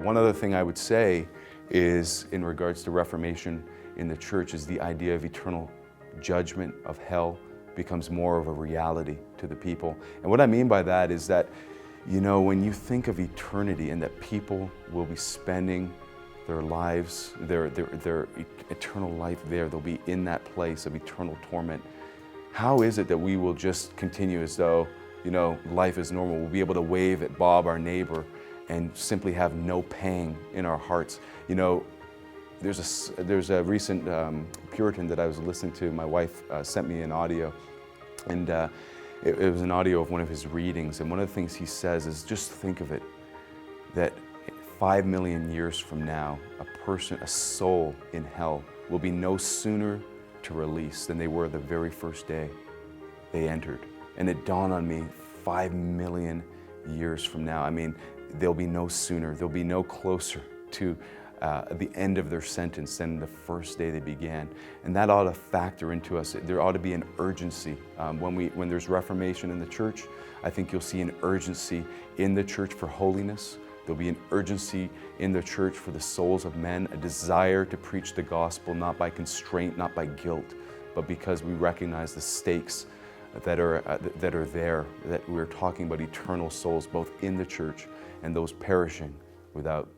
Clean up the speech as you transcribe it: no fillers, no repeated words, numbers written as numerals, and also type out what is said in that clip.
One other thing I would say is, in regards to Reformation in the church, is the idea of eternal judgment, of hell, becomes more of a reality to the people. And what I mean by that is that, you know, when you think of eternity and that people will be spending their lives, their eternal life there, they'll be in that place of eternal torment. How is it that we will just continue as though, you know, life is normal? We'll be able to wave at Bob, our neighbor, and simply have no pang in our hearts. You know, there's a recent Puritan that I was listening to. My wife sent me an audio, and it was an audio of one of his readings. And one of the things he says is, just think of it, that 5 million years from now, a soul in hell will be no sooner to release than they were the very first day they entered. And it dawned on me, 5 million years from now, I mean, they'll be no sooner, they'll be no closer to the end of their sentence than the first day they began. And that ought to factor into us. There ought to be an urgency. When there's Reformation in the church, I think you'll see an urgency in the church for holiness. There'll be an urgency in the church for the souls of men, a desire to preach the gospel, not by constraint, not by guilt, but because we recognize the stakes that are there, that we're talking about eternal souls, both in the church and those perishing without